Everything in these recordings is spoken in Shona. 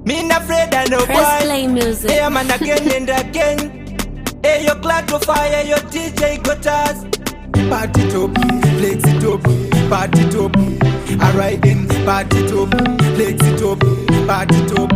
Me not afraid of no Press boy. play music. Hey man, again and again. Hey, you glad to fire your DJ guitars. Party it up, flex it up, party it up. Alright then, party it up, flex it up, party it up.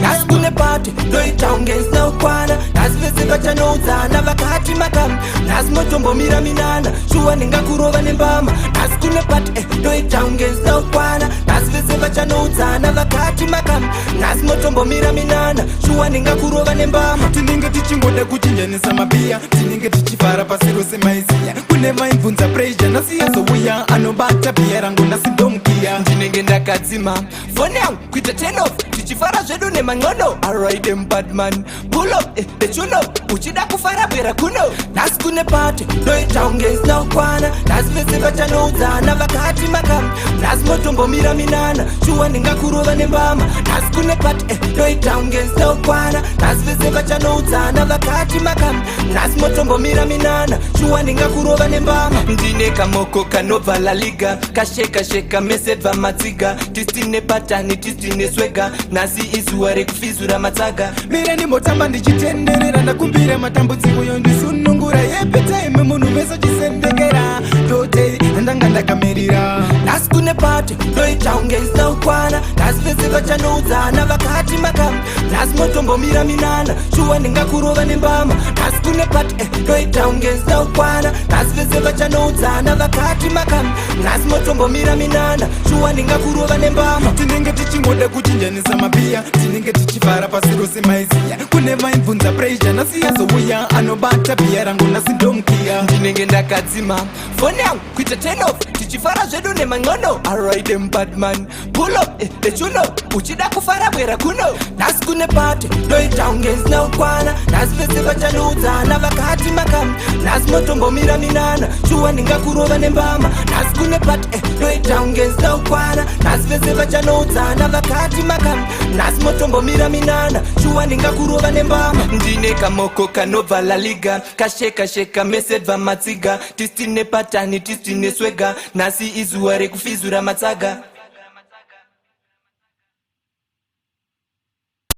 Naskune party, doitangenzi naukwana. Nazivesiva chanoudza vakati makam. Nazimotombo mira minana, shuwa ningakurova nembama. Naskune party, doitangenzi naukwana. Nazivesiva chanoudza vakati makam. Nazimotombo mira minana, shuwa ningakurova nembama. Tinenge tichingoda kuchinjanisa mabia, tinenge tichifara pasi rose maiziya. Kune vaibvunza pressure, nasiya zouya anobata bhiya rangu nasindomukiya. Ndinenge ndakadzima foni yangu kuita turn off, tichifara zvedu nemang'ono. Alright them bad man, pull up the tune up, uchida kufara bwera kuno. Nasi kune party, doita ungenzi naukwana. Nazivesiva chanoudzana vakati makam. Nazimotombo mira minana, shuwa ningakurova nembama. Nasi kune party, doita ungenzi naukwana. Nazivesiva chanoudzana vakati makam. Nazimotombo mira minana, shuwa ningakurova nembama. Ndine kamoko kanobva la liga, kasheka sheka mesebva matsiga. Tisine patani, tisine swega, nasi izuwa rekufizura matsaga. Mire ndimotamba ndichitenderera, ndakumbira matambudziko yondisunungura. Yepe time munhu meso chisendekera, tote ndanga ndakamirira. Nasi kune party, doita ungenzi naukwana. Nazivesiva chanoudzana vakati makam. Nazimotombo mira minana, shuwa ningakurova nembama. Nasi kune party, doita ungenzi naukwana. Nazivesiva chanoudzana vakati makam. Nazimotombo mira minana, shuwa ningakurova nembama. Tinenge tichingoda kuchinjanisa mabhiya, tinenge tichifara pasi rose maiziya. Kune vaibvunza pressure, nasiya zouya anobata bhiya rangu nasindomukiya. Ndinenge ndakadzima foni yangu kuita turn off, tichifara zvedu nemang'ono. Alright them bad man, pull up the tune up, uchida kufara bwera kuno. Nasi kune party, doita ungenzi naukwana. Nazivesiva chanoudzana vakati makam. Nazimotombo mira minana, shuwa ningakurova nembama. Nasi kune party, doita ungenzi naukwana. Nazivesiva chanoudzana vakati makam. Nazimotombo mira minana, shuwa ningakurova nembama. Ndine kamoko kanobva la liga, kasheka sheka mesebva matsiga. Tisine patani, tisine swega, nasi izuwa rekufizura matsaga.